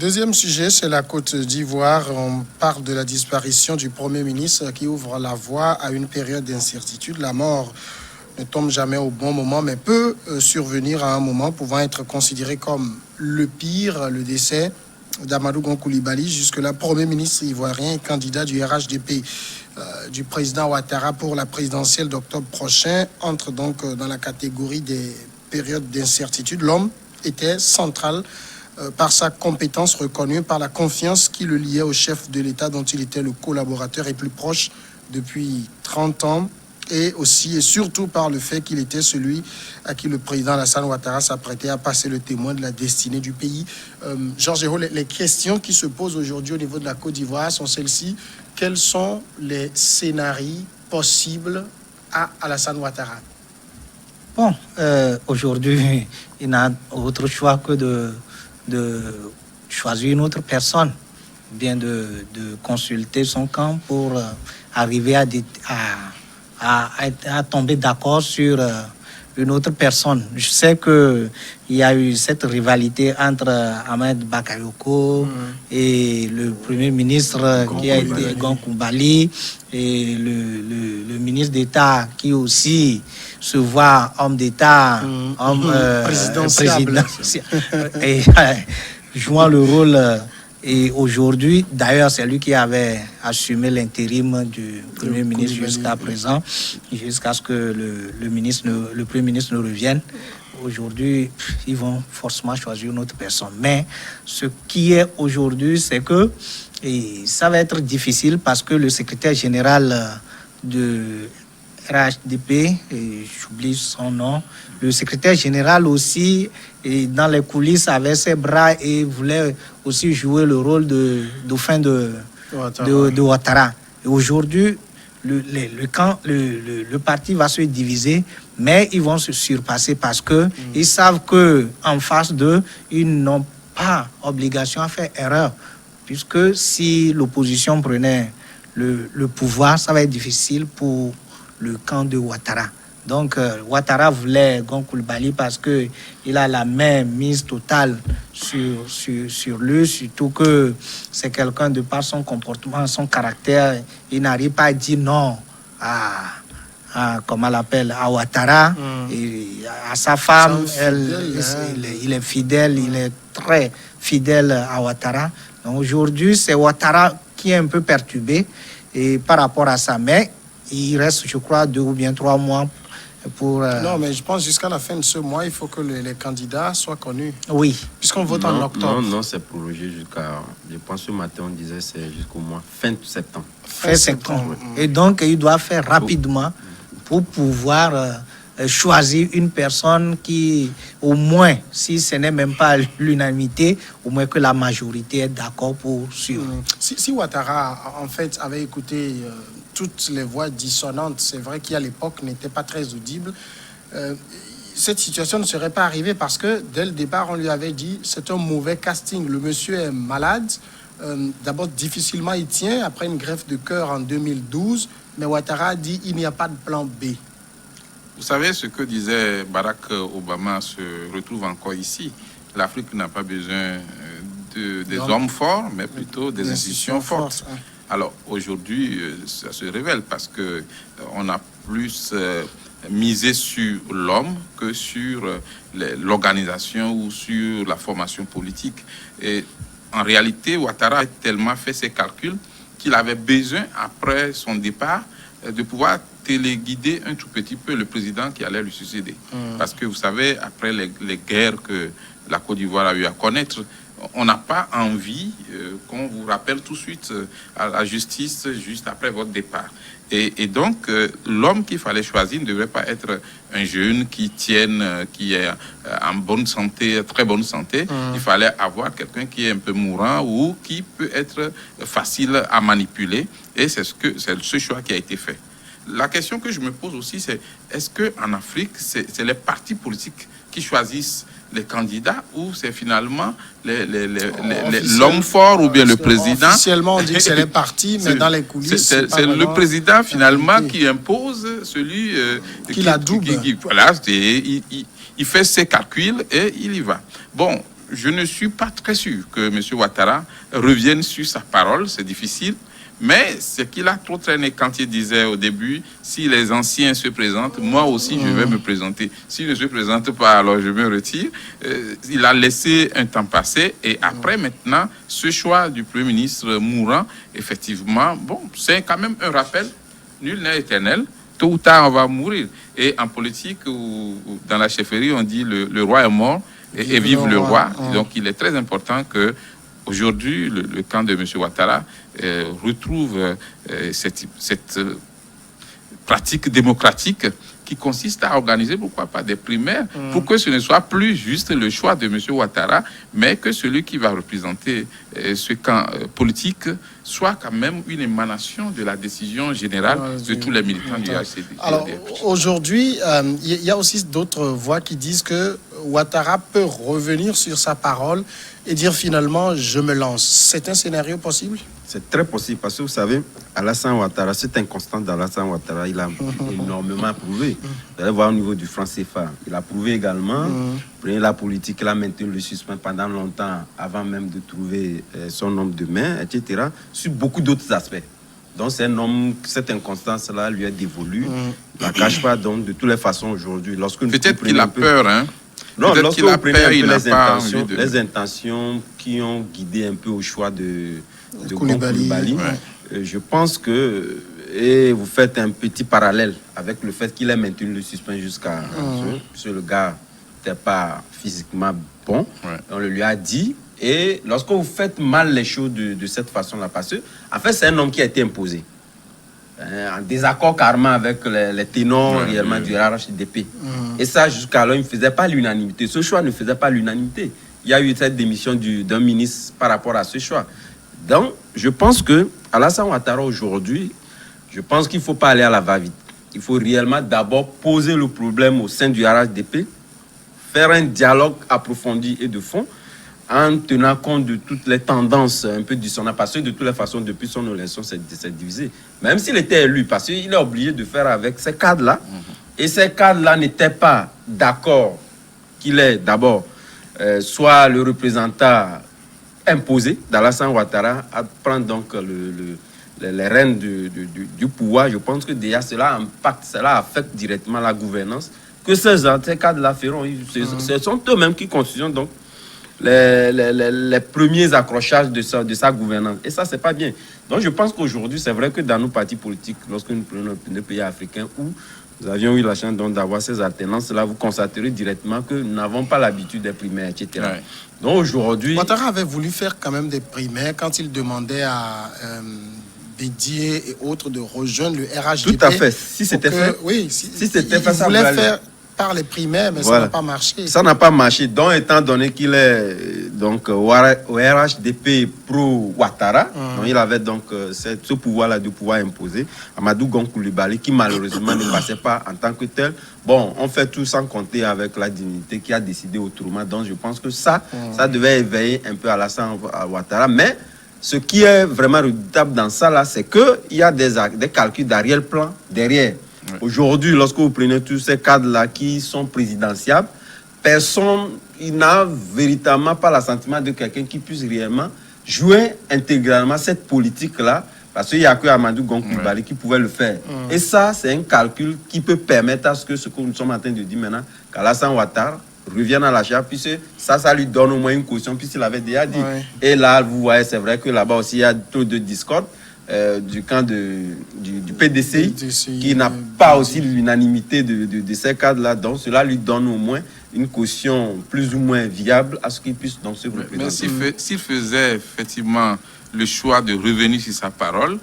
Deuxième sujet, c'est la Côte d'Ivoire. On parle de la disparition du Premier ministre qui ouvre la voie à une période d'incertitude. La mort ne tombe jamais au bon moment, mais peut survenir à un moment pouvant être considéré comme le pire, le décès d'Amadou Gon Coulibaly, jusque-là Premier ministre ivoirien et candidat du RHDP du président Ouattara pour la présidentielle d'octobre prochain, entre donc dans la catégorie des périodes d'incertitude. L'homme était central par sa compétence reconnue, par la confiance qui le liait au chef de l'État dont il était le collaborateur et plus proche depuis 30 ans, et aussi et surtout par le fait qu'il était celui à qui le président Alassane Ouattara s'apprêtait à passer le témoin de la destinée du pays. Georges Hérault, les questions qui se posent aujourd'hui au niveau de la Côte d'Ivoire sont celles-ci. Quels sont les scénarios possibles à Alassane Ouattara? Bon, aujourd'hui, il n'a autre choix que de choisir une autre personne, bien de consulter son camp pour arriver à tomber d'accord sur une autre personne. Je sais qu'il y a eu cette rivalité entre Ahmed Bakayoko et le Premier ministre qui a été Gon Coulibaly, et le ministre d'État qui aussi se voit homme d'État, homme présidentiable, et jouant le rôle. Et aujourd'hui, d'ailleurs, c'est lui qui avait assumé l'intérim du Premier ministre jusqu'à présent, jusqu'à ce que le Premier ministre ne revienne. Aujourd'hui, ils vont forcément choisir une autre personne. Mais ce qui est aujourd'hui, c'est que ça va être difficile parce que le secrétaire général de RHDP, j'oublie son nom, le secrétaire général aussi, et dans les coulisses avait ses bras et voulait aussi jouer le rôle de dauphin de Ouattara. Et aujourd'hui, le parti va se diviser, mais ils vont se surpasser parce que ils savent que en face d'eux, ils n'ont pas obligation à faire erreur, puisque si l'opposition prenait le pouvoir, ça va être difficile pour le camp de Ouattara. Donc, Ouattara voulait Gon Coulibaly parce qu'il a la main mise totale sur lui, surtout que c'est quelqu'un de par son comportement, son caractère, il n'arrive pas à dire non comment on l'appelle, à Ouattara, et à sa femme. Il est fidèle, il est très fidèle à Ouattara. Donc, aujourd'hui, c'est Ouattara qui est un peu perturbé et par rapport à sa mère. Il reste, je crois, 2 ou bien 3 mois pour... Non, mais je pense jusqu'à la fin de ce mois, il faut que les candidats soient connus. Oui. Puisqu'on vote en octobre. Non, c'est prolongé jusqu'à... Je pense ce matin, on disait c'est jusqu'au mois fin septembre. Fin septembre. Et donc, il doit faire rapidement pour pouvoir choisir une personne qui, au moins, si ce n'est même pas l'unanimité, au moins que la majorité est d'accord pour suivre. Si Ouattara, en fait, avait écouté toutes les voix dissonantes, c'est vrai qu'à l'époque n'était pas très audible, cette situation ne serait pas arrivée parce que dès le départ, on lui avait dit c'est un mauvais casting. Le monsieur est malade. D'abord, difficilement il tient après une greffe de cœur en 2012, mais Ouattara a dit il n'y a pas de plan B. Vous savez, ce que disait Barack Obama se retrouve encore ici. L'Afrique n'a pas besoin des hommes forts, mais plutôt des institutions fortes. Alors aujourd'hui, ça se révèle parce que on a plus misé sur l'homme que sur l'organisation ou sur la formation politique. Et en réalité, Ouattara a tellement fait ses calculs qu'il avait besoin, après son départ, de pouvoir téléguider un tout petit peu le président qui allait lui succéder. Parce que vous savez, après les guerres que la Côte d'Ivoire a eu à connaître, on n'a pas envie qu'on vous rappelle tout de suite à la justice juste après votre départ. Et donc, l'homme qu'il fallait choisir ne devrait pas être un jeune qui tienne, qui est en bonne santé, très bonne santé. Il fallait avoir quelqu'un qui est un peu mourant ou qui peut être facile à manipuler. Et c'est ce choix qui a été fait. La question que je me pose aussi, c'est est-ce qu'en Afrique, c'est les partis politiques qui choisissent les candidats ou c'est finalement l'homme fort ou bien le président? Officiellement, on dit que c'est les partis, mais dans les coulisses... C'est le président finalement qui impose celui qui la double. Voilà, il fait ses calculs et il y va. Bon, je ne suis pas très sûr que M. Ouattara revienne sur sa parole, c'est difficile. Mais ce qu'il a trop traîné quand il disait au début, si les anciens se présentent, moi aussi je vais me présenter. S'ils ne se présentent pas, alors je me retire. Il a laissé un temps passer et après maintenant, ce choix du Premier ministre mourant, effectivement, bon, c'est quand même un rappel, nul n'est éternel. Tôt ou tard, on va mourir. Et en politique ou dans la chefferie, on dit le roi est mort et vive le roi. Donc il est très important que aujourd'hui, le camp de M. Ouattara retrouve cette pratique démocratique qui consiste à organiser, pourquoi pas, des primaires, pour que ce ne soit plus juste le choix de M. Ouattara, mais que celui qui va représenter ce camp politique soit quand même une émanation de la décision générale de tous les militants du HCD. Alors, aujourd'hui, il y a aussi d'autres voix qui disent que Ouattara peut revenir sur sa parole et dire finalement, je me lance. C'est un scénario possible? C'est très possible parce que vous savez, Alassane Ouattara, cette inconstance d'Alassane Ouattara, il a énormément prouvé. Vous allez voir au niveau du franc CFA. Il a prouvé également, prenez la politique, il a maintenu le suspens pendant longtemps, avant même de trouver son homme de main, etc., sur beaucoup d'autres aspects. Donc c'est un homme, cette inconstance-là lui est dévolue. Il ne la cache pas, donc de toutes les façons aujourd'hui. Peut-être qu'il a peur, hein? Non, lorsque vous prenez un peu les intentions qui ont guidé un peu au choix de Koulibaly, je pense que, et vous faites un petit parallèle avec le fait qu'il ait maintenu le suspens jusqu'à ce que le gars n'était pas physiquement bon, on le lui a dit. Et lorsque vous faites mal les choses de cette façon-là, parce que en fait c'est un homme qui a été imposé, en désaccord carrément avec les ténors réellement du RHDP. Et ça, jusqu'alors, il ne faisait pas l'unanimité. Ce choix ne faisait pas l'unanimité. Il y a eu cette démission d'un ministre par rapport à ce choix. Donc, je pense que Alassane Ouattara aujourd'hui, je pense qu'il ne faut pas aller à la va-vite. Il faut réellement d'abord poser le problème au sein du RHDP, faire un dialogue approfondi et de fond, en tenant compte de toutes les tendances un peu dissonantes, parce que de toutes les façons, depuis son élection, c'est divisé. Même s'il était élu, parce qu'il est obligé de faire avec ces cadres-là, et ces cadres-là n'étaient pas d'accord qu'il est d'abord soit le représentant imposé d'Alassane Ouattara à prendre donc les rênes du pouvoir. Je pense que déjà cela impacte, cela affecte directement la gouvernance que ces cadres-là feront. Ce sont eux-mêmes qui constituent donc les premiers accrochages de sa gouvernance. Et ça, c'est pas bien. Donc, je pense qu'aujourd'hui, c'est vrai que dans nos partis politiques, lorsque nous prenons les pays africains où nous avions eu la chance d'avoir ces alternances-là, vous constaterez directement que nous n'avons pas l'habitude des primaires, etc. Ouais. Donc, aujourd'hui... Ouattara avait voulu faire quand même des primaires quand il demandait à... Bédier et autres de rejoindre le RHDP. Tout à fait. Si c'était fait, oui, si c'était fait, ça voulait faire par les primaires, mais voilà. Ça n'a pas marché. Ça n'a pas marché. Donc, étant donné qu'il est donc au RHDP pro Ouattara, donc il avait donc ce pouvoir-là de pouvoir imposer Amadou Gon Coulibaly, qui malheureusement ne passait pas en tant que tel. Bon, on fait tout sans compter avec la dignité qui a décidé autrement. Donc, je pense que ça devait éveiller un peu Alassane Ouattara, mais ce qui est vraiment redoutable dans ça, là, c'est qu'il y a des calculs d'arrière-plan derrière. Ouais. Aujourd'hui, lorsque vous prenez tous ces cadres-là qui sont présidentiables, personne n'a véritablement pas l'assentiment de quelqu'un qui puisse réellement jouer intégralement cette politique-là, parce qu'il n'y a que Amadou Gon Coulibaly qui pouvait le faire. Et ça, c'est un calcul qui peut permettre à ce que nous sommes en train de dire maintenant, qu'Alassane Ouattara revienne à la charge, puisque ça lui donne au moins une caution, puisqu'il avait déjà dit. Ouais. Et là, vous voyez, c'est vrai que là-bas aussi, il y a trop de discorde du camp du PDCI, qui n'a pas aussi l'unanimité de ces cadres-là. Donc, cela lui donne au moins une caution plus ou moins viable à ce qu'il puisse donc se représenter. Mais s'il faisait effectivement le choix de revenir sur sa parole,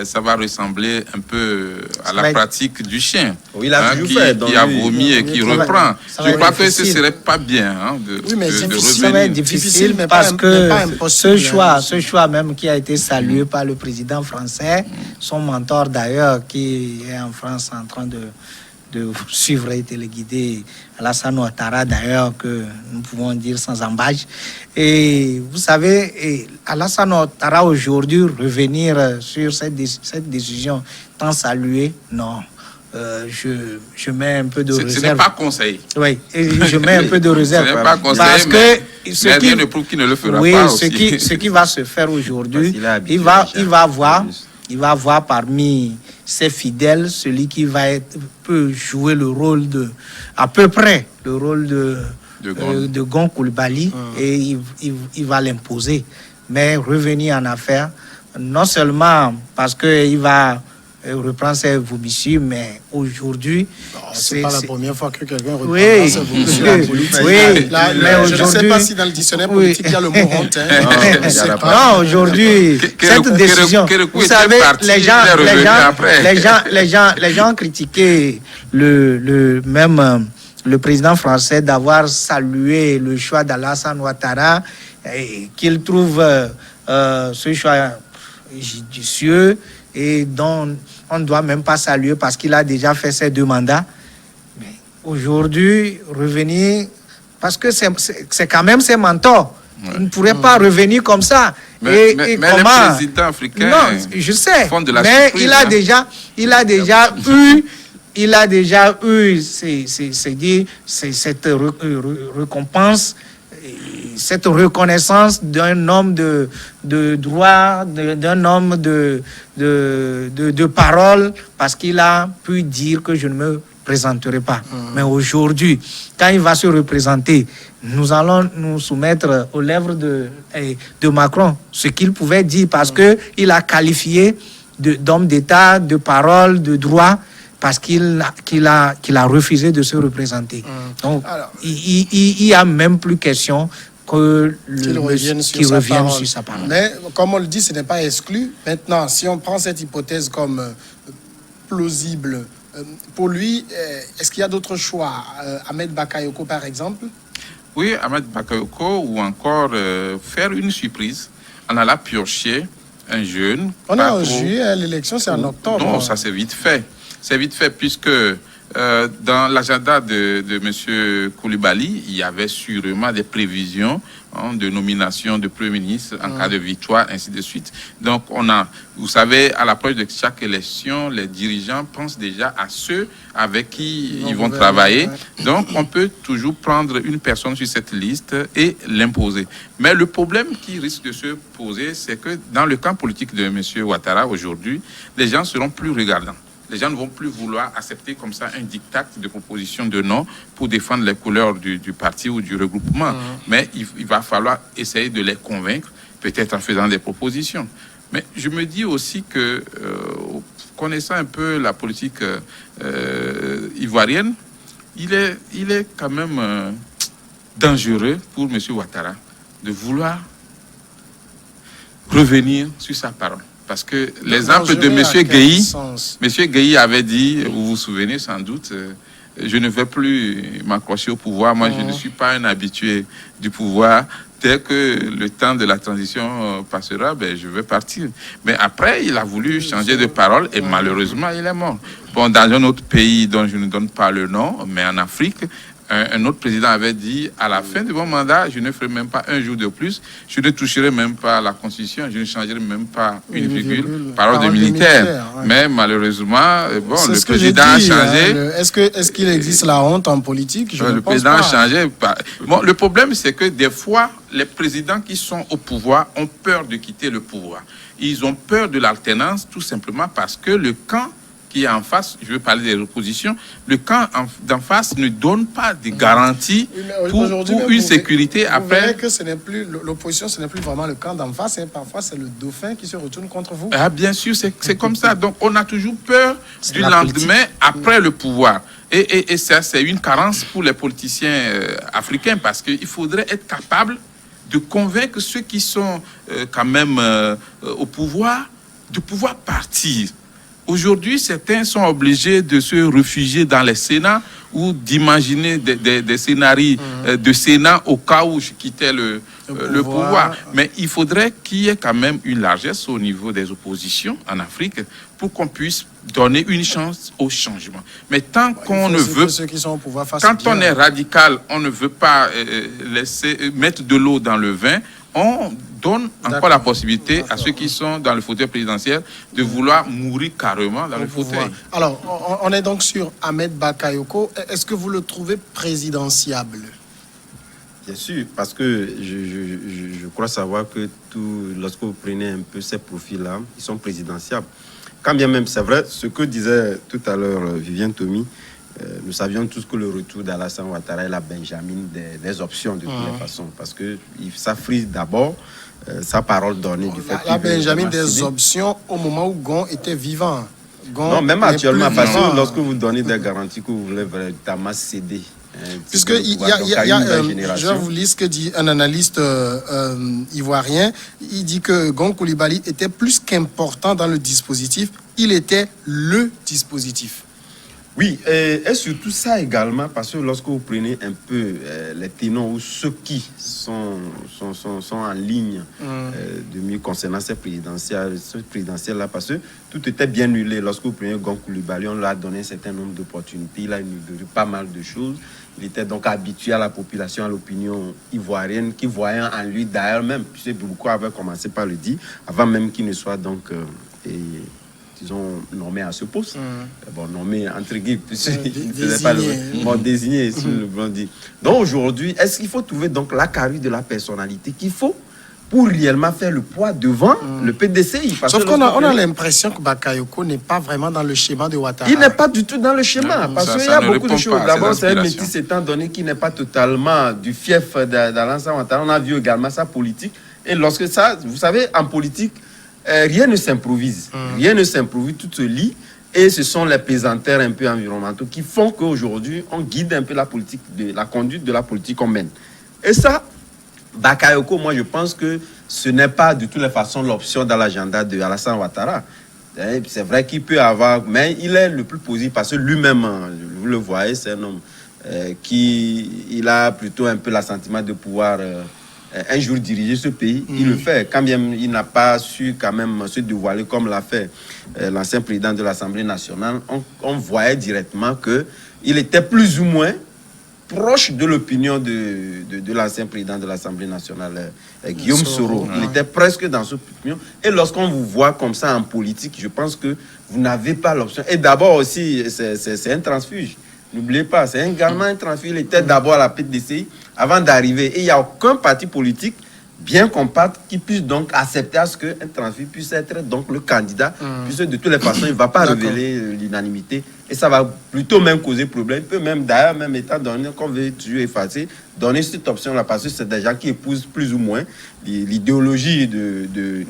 ça va ressembler un peu à la pratique du chien, oui, qui a vomi et qui reprend. Je crois que ce ne serait pas bien de revenir. Ça va être difficile, mais parce que ce choix même qui a été salué par le président français, son mentor d'ailleurs, qui est en France en train de suivre et téléguider Alassane Ouattara d'ailleurs, que nous pouvons dire sans embâche. Et vous savez, Alassane Ouattara aujourd'hui revenir sur cette décision tant saluée, non. je mets un peu de réserve. Ce n'est pas conseil. Oui, et je mets un peu de réserve. Ce n'est pas conseil, parce que rien ne prouve qu'il ne le fera oui, pas aussi. Ce qui va se faire aujourd'hui, il va voir parmi ses fidèles celui qui peut jouer le rôle à peu près le rôle de Gon Coulibaly, et il va l'imposer. Mais revenir en affaires, non seulement parce qu'il va reprendre ses vomissures, mais aujourd'hui... C'est pas la première fois que quelqu'un reprend ses vomissures en politique. Oui, mais je ne sais pas si dans le dictionnaire politique, il y a le mot honte. Non, aujourd'hui, cette décision... Vous savez, les gens critiquaient même le président français d'avoir salué le choix d'Alassane Ouattara, qu'il trouve ce choix judicieux et dont on ne doit même pas saluer parce qu'il a déjà fait ses 2 mandats. Mais aujourd'hui, revenir, parce que c'est quand même ses mentors. Il ne pourrait pas revenir comme ça. Mais les présidents africains, non, je sais, font de la mais surprise, il a déjà eu cette récompense, cette reconnaissance d'un homme de droit, d'un homme de parole, parce qu'il a pu dire que je ne me présenterai pas. Mais aujourd'hui, quand il va se représenter, nous allons nous soumettre aux lèvres de Macron, ce qu'il pouvait dire, parce qu'il a qualifié d'homme d'État, de parole, de droit, parce qu'il a refusé de se représenter. Donc, il n'y a même plus question qu'il revienne sur sa parole. Mais comme on le dit, ce n'est pas exclu. Maintenant, si on prend cette hypothèse comme plausible, pour lui, est-ce qu'il y a d'autres choix? Ahmed Bakayoko, par exemple? Oui, Ahmed Bakayoko, ou encore faire une surprise en allant piocher un jeune. On est en juillet, l'élection c'est en octobre. Non, ça c'est vite fait. C'est vite fait puisque dans l'agenda de M. Coulibaly, il y avait sûrement des prévisions de nomination de Premier ministre en cas de victoire, ainsi de suite. Donc, vous savez, à l'approche de chaque élection, les dirigeants pensent déjà à ceux avec qui ils vont travailler. Ouais. Donc, on peut toujours prendre une personne sur cette liste et l'imposer. Mais le problème qui risque de se poser, c'est que dans le camp politique de M. Ouattara aujourd'hui, les gens seront plus regardants. Les gens ne vont plus vouloir accepter comme ça un diktat de proposition de nom pour défendre les couleurs du parti ou du regroupement. Mais il va falloir essayer de les convaincre, peut-être en faisant des propositions. Mais je me dis aussi que, connaissant un peu la politique ivoirienne, il est quand même dangereux pour M. Ouattara de vouloir revenir sur sa parole. Parce que l'exemple de M. Gueye avait dit, vous vous souvenez sans doute, je ne vais plus m'accrocher au pouvoir. Moi, je ne suis pas un habitué du pouvoir. Dès que le temps de la transition passera, je vais partir. Mais après, il a voulu changer de parole et malheureusement, il est mort. Bon, dans un autre pays dont je ne donne pas le nom, mais en Afrique, un autre président avait dit, à la fin de mon mandat, je ne ferai même pas un jour de plus, je ne toucherai même pas la Constitution, je ne changerai même pas une virgule, parole de militaire. Ouais. Mais malheureusement, le président a changé. Est-ce qu'il existe la honte en politique? Le président a changé. Bon, le problème, c'est que des fois, les présidents qui sont au pouvoir ont peur de quitter le pouvoir. Ils ont peur de l'alternance, tout simplement parce que le camp qui est en face, je veux parler des oppositions, le camp d'en face ne donne pas de garantie pour une sécurité après. Vous verrez que ce n'est plus l'opposition, ce n'est plus vraiment le camp d'en face, et parfois c'est le dauphin qui se retourne contre vous. Ah, bien sûr, c'est comme ça. Donc on a toujours peur du lendemain après le pouvoir. Et ça, c'est une carence pour les politiciens africains, parce qu'il faudrait être capable de convaincre ceux qui sont quand même au pouvoir de pouvoir partir. Aujourd'hui, certains sont obligés de se réfugier dans les Sénats ou d'imaginer des scénarios de Sénat au cas où je quittais le pouvoir. Mais il faudrait qu'il y ait quand même une largesse au niveau des oppositions en Afrique pour qu'on puisse donner une chance au changement. Mais tant qu'on ne veut... Ceux qui sont au pouvoir quand on est radical, on ne veut pas laisser mettre de l'eau dans le vin, on donne encore la possibilité à ceux qui sont dans le fauteuil présidentiel de vouloir mourir carrément dans le fauteuil. Alors, on est donc sur Ahmed Bakayoko. Est-ce que vous le trouvez présidentiable? Bien sûr, parce que je crois savoir que lorsque vous prenez un peu ces profils-là, ils sont présidentiables. Quand bien même, c'est vrai, ce que disait tout à l'heure Viviane Tomi, nous savions tous que le retour d'Alassane Ouattara est la Benjamin des options de toutes les façons, parce que ça frise d'abord sa parole donnée du fait la Benjamin des options au moment où Gon était vivant. Non, même actuellement, parce que lorsque vous donnez des garanties que vous voulez véritablement céder. Puisque je vais vous lire ce que dit un analyste ivoirien. Il dit que Gon Coulibaly était plus qu'important dans le dispositif. Il était le dispositif. Oui, et surtout ça également, parce que lorsque vous prenez un peu les ténors ou ceux qui sont en ligne de mieux concernant ces présidentielles-là, parce que tout était bien huilé. Lorsque vous prenez Gon Coulibaly, on lui a donné un certain nombre d'opportunités, il a eu pas mal de choses. Il était donc habitué à la population, à l'opinion ivoirienne, qui voyait en lui d'ailleurs même, puisque beaucoup avaient commencé par le dire, avant même qu'il ne soit donc... disons, nommé à ce poste. Bon, nommé entre guillemets, désigné sur le blanc dit. Donc aujourd'hui, est-ce qu'il faut trouver donc la carrure de la personnalité qu'il faut pour réellement faire le poids devant le PDCI? Sauf qu'on a l'impression que Bakayoko n'est pas vraiment dans le schéma de Ouattara. Il n'est pas du tout dans le schéma, parce qu'il y a beaucoup de choses. D'abord, c'est un métis étant donné qu'il n'est pas totalement du fief d'Alassane Ouattara. On a vu également sa politique. Et lorsque ça, vous savez, en politique, rien ne s'improvise. Rien ne s'improvise, tout se lie. Et ce sont les pesanteurs un peu environnementaux qui font qu'aujourd'hui, on guide un peu la politique, la conduite de la politique qu'on mène. Et ça, Bakayoko, moi, je pense que ce n'est pas de toutes les façons l'option dans l'agenda de Alassane Ouattara. C'est vrai qu'il peut avoir, mais il est le plus positif parce que lui-même, vous le voyez, c'est un homme il a plutôt un peu l'assentiment de pouvoir... un jour diriger ce pays, il le fait. Quand bien il n'a pas su quand même se dévoiler comme l'a fait l'ancien président de l'Assemblée nationale, on voyait directement qu'il était plus ou moins proche de l'opinion de l'ancien président de l'Assemblée nationale, Guillaume Soro. Il était presque dans cette opinion. Et lorsqu'on vous voit comme ça en politique, je pense que vous n'avez pas l'option. Et d'abord aussi, c'est un transfuge. N'oubliez pas, c'est également un transfuge. Il était d'abord à la PDCI avant d'arriver. Et il n'y a aucun parti politique bien compact qui puisse donc accepter à ce qu'un transfuge puisse être donc le candidat, puisque de toutes les façons, il ne va pas révéler l'unanimité. Et ça va plutôt même causer problème. Il peut même, d'ailleurs, même étant donné qu'on veut toujours effacer, donner cette option-là, parce que c'est des gens qui épousent plus ou moins l'idéologie du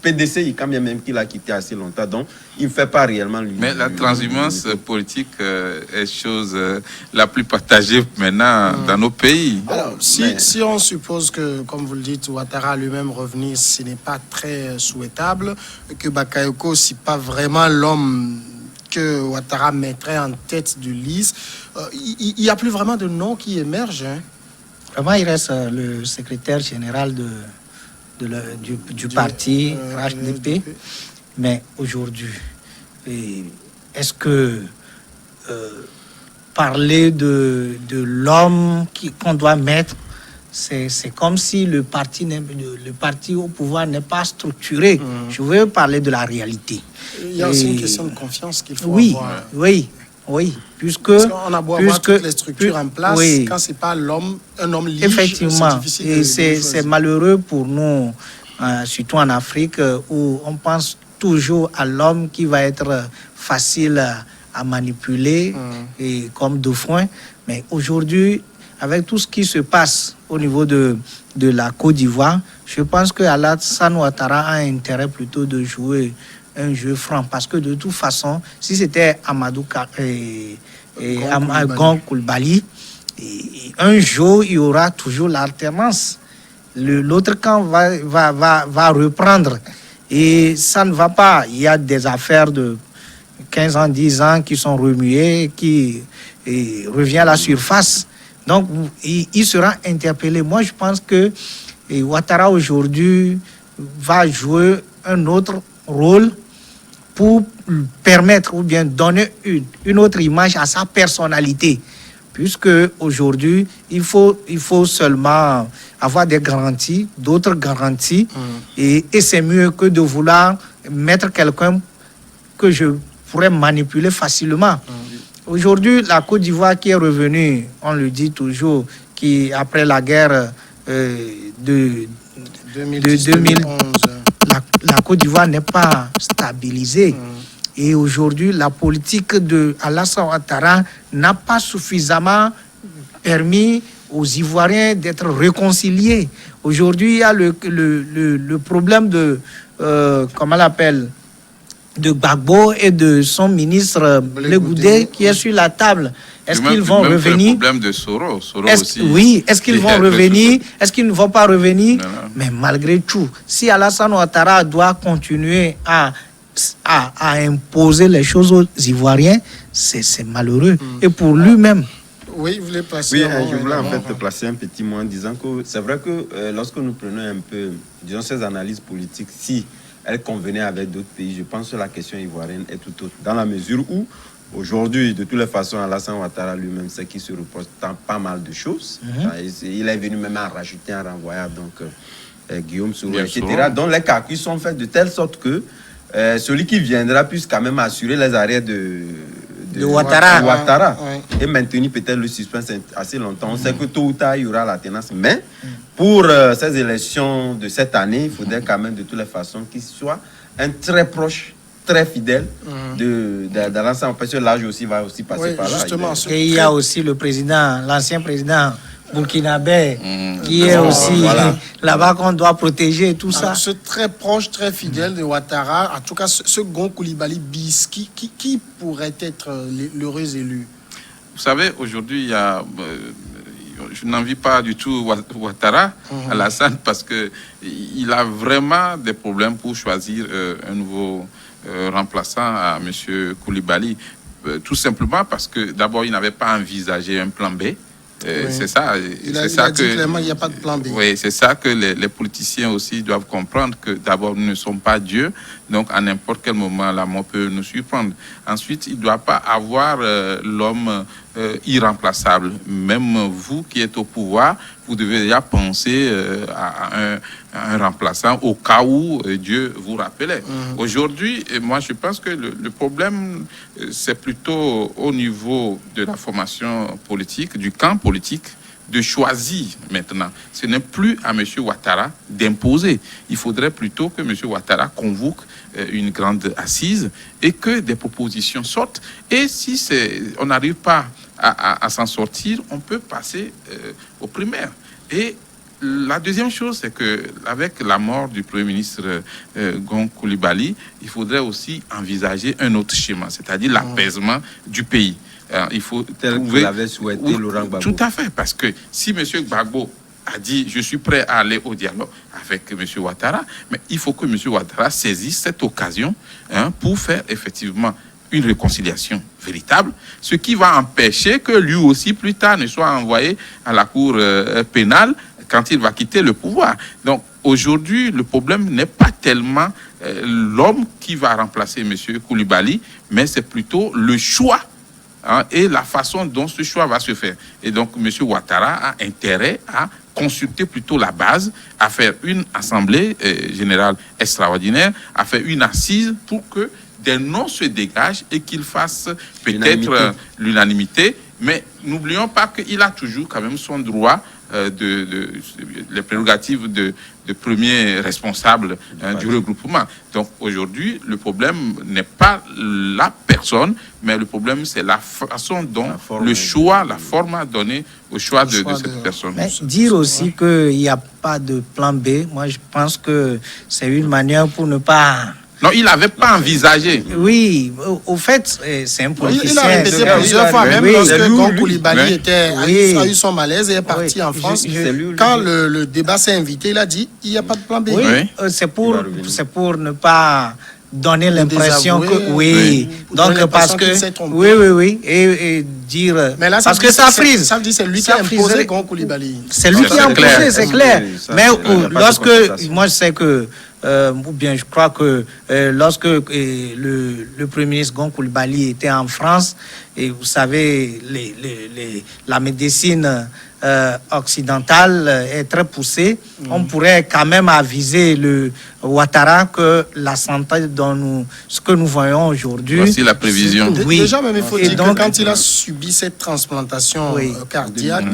PDCI, quand bien même qu'il a quitté assez longtemps. Donc, il ne fait pas réellement... Mais la transhumance politique est chose la plus partagée maintenant dans nos pays. Alors, si on suppose que, comme vous le dites, Ouattara lui-même revenir, ce n'est pas très souhaitable, que Bakayoko, c'est pas vraiment l'homme que Ouattara mettrait en tête du liste, il n'y a plus vraiment de nom qui émerge. Vraiment, il reste le secrétaire général du parti HDP. Mais aujourd'hui, est-ce que parler de l'homme qu'on doit mettre, c'est comme si le parti au pouvoir n'est pas structuré. Je veux parler de la réalité. Il y a aussi une question de confiance qu'il faut avoir. Oui. Parce qu'on a beau avoir toutes les structures en place, quand ce n'est pas un homme lige, effectivement, c'est difficile. C'est malheureux pour nous, surtout en Afrique, où on pense toujours à l'homme qui va être facile à manipuler, et comme Dauphin. Mais aujourd'hui, avec tout ce qui se passe au niveau de la Côte d'Ivoire, je pense que Alassane Ouattara a intérêt plutôt de jouer un jeu franc. Parce que de toute façon, si c'était Amadou Gon Coulibaly, un jour, il y aura toujours l'alternance. L'autre camp va reprendre. Et ça ne va pas. Il y a des affaires de 15 ans, 10 ans qui sont remuées, qui reviennent à la surface. Donc, il sera interpellé. Moi, je pense que Ouattara, aujourd'hui, va jouer un autre rôle pour permettre ou bien donner une autre image à sa personnalité. puisque aujourd'hui, il faut seulement avoir des garanties, d'autres garanties, et c'est mieux que de vouloir mettre quelqu'un que je pourrais manipuler facilement. Aujourd'hui, la Côte d'Ivoire qui est revenue, on le dit toujours, qui après la guerre de 2011, la Côte d'Ivoire n'est pas stabilisée. Et aujourd'hui, la politique de Alassane Ouattara n'a pas suffisamment permis aux Ivoiriens d'être réconciliés. Aujourd'hui, il y a le problème de, comment on l'appelle, de Gbagbo et de son ministre Blé Goudé qui est sur la table. Est-ce qu'ils vont revenir? Le problème de Soro aussi. Oui, est-ce qu'ils vont revenir? Est-ce qu'ils ne vont pas revenir? Mais malgré tout, si Alassane Ouattara doit continuer à imposer les choses aux Ivoiriens, c'est malheureux. Et pour lui-même. Oui, vous voulez placer je voulais en fait placer un petit mot en disant que c'est vrai que lorsque nous prenons un peu, disons, ces analyses politiques, si elles convenaient avec d'autres pays, je pense que la question ivoirienne est tout autre. Dans la mesure où, aujourd'hui, de toutes les façons, Alassane Ouattara lui-même sait qu'il se repose dans pas mal de choses. Il est venu même en rajouter un renvoyeur, donc Guillaume Soro, etc. Donc les calculs sont faits de telle sorte que celui qui viendra puisse quand même assurer les arrêts de Ouattara et maintenir peut-être le suspense assez longtemps. On sait que tôt ou tard, il y aura la tenace. Mais pour ces élections de cette année, il faudrait quand même de toutes les façons qu'il soit un très proche, très fidèle d'Alassane, parce que l'âge aussi va aussi passer par là. Justement, et il y a aussi le président, l'ancien président burkinabé, qui est aussi là-bas qu'on doit protéger, tout ça. Ce très proche, très fidèle de Ouattara, en tout cas, ce Gon Coulibaly bis, qui pourrait être l'heureux élu? Vous savez, aujourd'hui, il y a... je n'envie pas du tout Ouattara, Alassane, parce qu'il a vraiment des problèmes pour choisir un nouveau remplaçant à M. Coulibaly. Tout simplement parce que, d'abord, il n'avait pas envisagé un plan B. C'est ça. Il a dit clairement qu'il n'y a pas de plan B. Oui, c'est ça que les politiciens aussi doivent comprendre, que d'abord, nous ne sommes pas Dieu, donc à n'importe quel moment, la mort peut nous surprendre. Ensuite, il ne doit pas avoir l'homme irremplaçable. Même vous qui êtes au pouvoir, vous devez déjà penser à un remplaçant au cas où Dieu vous rappelait. Aujourd'hui, moi je pense que le problème, c'est plutôt au niveau de la formation politique, du camp politique, de choisir maintenant. Ce n'est plus à M. Ouattara d'imposer. Il faudrait plutôt que M. Ouattara convoque une grande assise et que des propositions sortent. Et si on n'arrive pas à s'en sortir, on peut passer aux primaires. Et la deuxième chose, c'est qu'avec la mort du Premier ministre Gon Coulibaly, il faudrait aussi envisager un autre schéma, c'est-à-dire l'apaisement du pays. Il faut tel que l'avait souhaité Laurent Gbagbo. Tout à fait, parce que si M. Gbagbo a dit « je suis prêt à aller au dialogue avec M. Ouattara », mais il faut que M. Ouattara saisisse cette occasion pour faire effectivement une réconciliation véritable, ce qui va empêcher que lui aussi, plus tard, ne soit envoyé à la cour pénale quand il va quitter le pouvoir. Donc, aujourd'hui, le problème n'est pas tellement l'homme qui va remplacer M. Coulibaly, mais c'est plutôt le choix et la façon dont ce choix va se faire. Et donc, M. Ouattara a intérêt à consulter plutôt la base, à faire une assemblée générale extraordinaire, à faire une assise pour que des noms se dégagent et qu'il fasse peut-être l'unanimité. Mais n'oublions pas qu'il a toujours quand même son droit les prérogatives de premier responsable du regroupement. Donc aujourd'hui, le problème n'est pas la personne, mais le problème c'est la façon dont le choix, la forme à donner au choix de cette personne. Mais dire aussi qu'il n'y a pas de plan B, moi je pense que c'est une manière pour ne pas... Non, il n'avait pas envisagé. Oui, au fait, c'est un politicien. Il a répété plusieurs fois, même lorsque Gon Coulibaly a eu son malaise et est parti en France. Quand le débat s'est invité, il a dit il n'y a pas de plan B. Oui, c'est pour ne pas donner l'impression que... Donc, parce que... Oui. Et dire... Mais là, parce que ça frise. Ça veut dire c'est lui qui a imposé Gon Coulibaly. C'est lui qui a imposé, c'est clair. Mais lorsque... Moi, je sais que ou bien je crois que lorsque le Premier ministre Gon Coulibaly était en France, et vous savez, la médecine occidentale est très poussée, on pourrait quand même aviser le Ouattara que la santé dont ce que nous voyons aujourd'hui... Voici la prévision. Oui. Déjà, même il faut dire que quand il a subi cette transplantation cardiaque,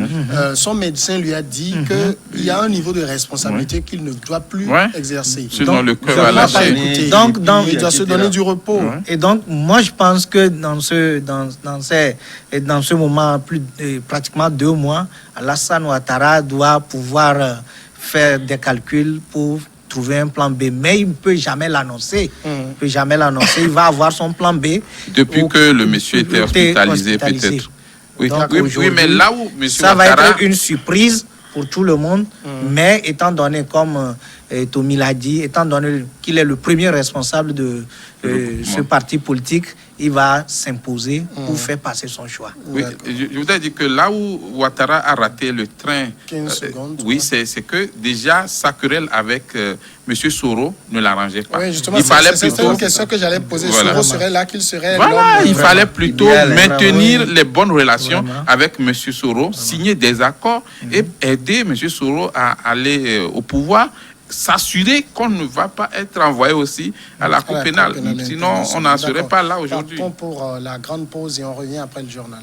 son médecin lui a dit qu'il y a un niveau de responsabilité qu'il ne doit plus exercer. Sinon, le cœur va lâcher. Donc, il doit se donner du repos. Et donc, moi, je pense que dans ce moment, pratiquement 2 mois, Alassane Ouattara doit pouvoir faire des calculs pour trouver un plan B. Mais il ne peut jamais l'annoncer. Il va avoir son plan B. Depuis que le monsieur était hospitalisé, peut-être. Oui, mais là où monsieur ça Ouattara... va être une surprise pour tout le monde. Mais étant donné, comme Tommy l'a dit, étant donné qu'il est le premier responsable de ce parti politique, il va s'imposer pour faire passer son choix. Oui, je voudrais dire que là où Ouattara a raté le train, 15 secondes, c'est que déjà sa querelle avec M. Soro ne l'arrangeait pas. Oui, justement, il fallait plutôt... c'est une question que j'allais poser. Voilà. Soro serait là, qu'il serait... Voilà, il fallait plutôt maintenir les bonnes relations avec M. Soro, signer des accords et aider M. Soro à aller au pouvoir, s'assurer qu'on ne va pas être envoyé aussi à la Cour pénale. Sinon, on n'en serait pas là aujourd'hui. Partons pour la grande pause et on revient après le journal.